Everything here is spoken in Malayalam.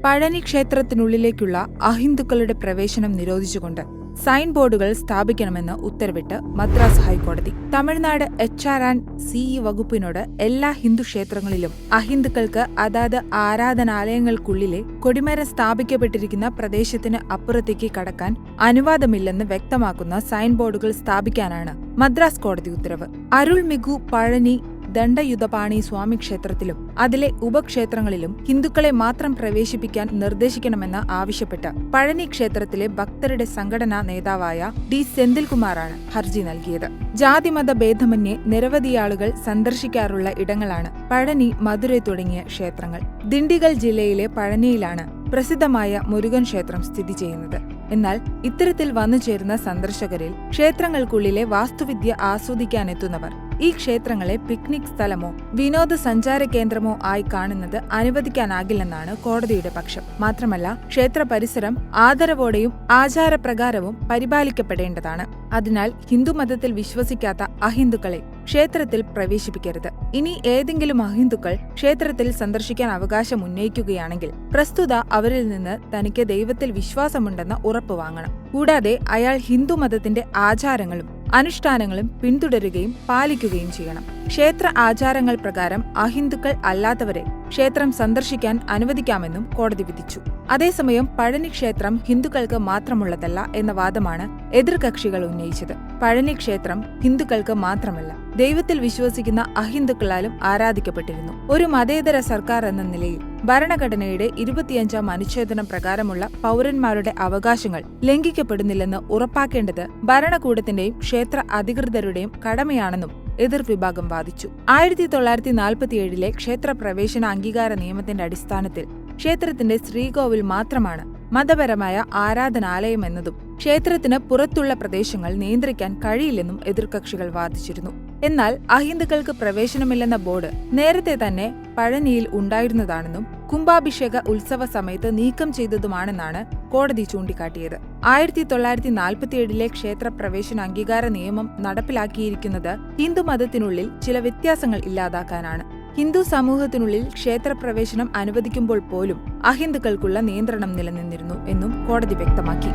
പഴനി ക്ഷേത്രത്തിനുള്ളിലേക്കുള്ള അഹിന്ദുക്കളുടെ പ്രവേശനം നിരോധിച്ചുകൊണ്ട് സൈൻ ബോർഡുകൾ സ്ഥാപിക്കണമെന്ന് ഉത്തരവിട്ട് മദ്രാസ് ഹൈക്കോടതി. തമിഴ്നാട് HR&CE വകുപ്പിനോട് എല്ലാ ഹിന്ദു ക്ഷേത്രങ്ങളിലും അഹിന്ദുക്കൾക്ക് അതാത് ആരാധനാലയങ്ങൾക്കുള്ളിലെ കൊടിമരം സ്ഥാപിക്കപ്പെട്ടിരിക്കുന്ന പ്രദേശത്തിന് അപ്പുറത്തേക്ക് കടക്കാൻ അനുവാദമില്ലെന്ന് വ്യക്തമാക്കുന്ന സൈൻ ബോർഡുകൾ സ്ഥാപിക്കാനാണ് മദ്രാസ് കോടതി ഉത്തരവ്. അരുൾമിഗു പഴനി ദണ്ഡയുധപാണി സ്വാമി ക്ഷേത്രത്തിലും അതിലെ ഉപക്ഷേത്രങ്ങളിലും ഹിന്ദുക്കളെ മാത്രം പ്രവേശിപ്പിക്കാൻ നിർദ്ദേശിക്കണമെന്ന് ആവശ്യപ്പെട്ട് പഴനി ക്ഷേത്രത്തിലെ ഭക്തരുടെ സംഘടനാ നേതാവായ D. സെന്തിൽകുമാറാണ് ഹർജി നൽകിയത്. ജാതിമത ഭേദമന്യേ നിരവധിയാളുകൾ സന്ദർശിക്കാറുള്ള ഇടങ്ങളാണ് പഴനി, മധുരൈ തുടങ്ങിയ ക്ഷേത്രങ്ങൾ. ദിണ്ടിഗൽ ജില്ലയിലെ പഴനിയിലാണ് പ്രസിദ്ധമായ മുരുകൻ ക്ഷേത്രം സ്ഥിതി ചെയ്യുന്നത്. എന്നാൽ ഇത്തരത്തിൽ വന്നുചേരുന്ന സന്ദർശകരിൽ ക്ഷേത്രങ്ങൾക്കുള്ളിലെ വാസ്തുവിദ്യ ആസ്വദിക്കാനെത്തുന്നവർ ഈ ക്ഷേത്രങ്ങളെ പിക്നിക് സ്ഥലമോ വിനോദസഞ്ചാര കേന്ദ്രമോ ആയി കാണുന്നത് അനുവദിക്കാനാകില്ലെന്നാണ് കോടതിയുടെ പക്ഷം. മാത്രമല്ല, ക്ഷേത്ര പരിസരം ആദരവോടെയും ആചാരപ്രകാരവും പരിപാലിക്കപ്പെടേണ്ടതാണ്. അതിനാൽ ഹിന്ദുമതത്തിൽ വിശ്വസിക്കാത്ത അഹിന്ദുക്കളെ ക്ഷേത്രത്തിൽ പ്രവേശിപ്പിക്കരുത്. ഇനി ഏതെങ്കിലും അഹിന്ദുക്കൾ ക്ഷേത്രത്തിൽ സന്ദർശിക്കാൻ അവകാശം ഉന്നയിക്കുകയാണെങ്കിൽ പ്രസ്തുത അവരിൽ നിന്ന് തനിക്ക് ദൈവത്തിൽ വിശ്വാസമുണ്ടെന്ന് ഉറപ്പ് വാങ്ങണം. കൂടാതെ അയാൾ ഹിന്ദുമതത്തിന്റെ ആചാരങ്ങളും അനുഷ്ഠാനങ്ങളും പിന്തുടരുകയും പാലിക്കുകയും ചെയ്യണം. ക്ഷേത്ര ആചാരങ്ങൾ പ്രകാരം അഹിന്ദുക്കൾ അല്ലാത്തവരെ ക്ഷേത്രം സന്ദർശിക്കാൻ അനുവദിക്കാമെന്നും കോടതി വിധിച്ചു. അതേസമയം പഴനി ക്ഷേത്രം ഹിന്ദുക്കൾക്ക് മാത്രമുള്ളതല്ല എന്ന വാദമാണ് എതിർകക്ഷികൾ ഉന്നയിച്ചത്. പഴനി ക്ഷേത്രം ഹിന്ദുക്കൾക്ക് മാത്രമല്ല, ദൈവത്തിൽ വിശ്വസിക്കുന്ന അഹിന്ദുക്കളാലും ആരാധിക്കപ്പെട്ടിരുന്നു. ഒരു മതേതര സർക്കാർ എന്ന നിലയിൽ ഭരണഘടനയുടെ 25ാം അനുച്ഛേദനം പ്രകാരമുള്ള പൗരന്മാരുടെ അവകാശങ്ങൾ ലംഘിക്കപ്പെടുന്നില്ലെന്ന് ഉറപ്പാക്കേണ്ടത് ഭരണകൂടത്തിന്റെയും ക്ഷേത്ര അധികൃതരുടെയും കടമയാണെന്നും എതിർവിഭാഗം വാദിച്ചു. 1947 ക്ഷേത്ര പ്രവേശന അംഗീകാര നിയമത്തിന്റെ അടിസ്ഥാനത്തിൽ ക്ഷേത്രത്തിന്റെ ശ്രീകോവിൽ മാത്രമാണ് മതപരമായ ആരാധനാലയമെന്നതും ക്ഷേത്രത്തിന് പുറത്തുള്ള പ്രദേശങ്ങൾ നിയന്ത്രിക്കാൻ കഴിയില്ലെന്നും എതിർകക്ഷികൾ വാദിച്ചിരുന്നു. എന്നാൽ അഹിന്ദുക്കൾക്ക് പ്രവേശനമില്ലെന്ന ബോർഡ് നേരത്തെ തന്നെ പഴനിയിൽ ഉണ്ടായിരുന്നതാണെന്നും കുംഭാഭിഷേക ഉത്സവ സമയത്ത് നീക്കം ചെയ്തതുമാണെന്നാണ് കോടതി ചൂണ്ടിക്കാട്ടിയത്. 1947 ക്ഷേത്ര പ്രവേശന അംഗീകാര നിയമം നടപ്പിലാക്കിയിരിക്കുന്നത് ഹിന്ദുമതത്തിനുള്ളിൽ ചില വ്യത്യാസങ്ങൾ ഇല്ലാതാക്കാനാണ്. ഹിന്ദു സമൂഹത്തിനുള്ളിൽ ക്ഷേത്രപ്രവേശനം അനുവദിക്കുമ്പോൾ പോലും അഹിന്ദുക്കൾക്കുള്ള നിയന്ത്രണം നിലനിന്നിരുന്നു എന്നും കോടതി വ്യക്തമാക്കി.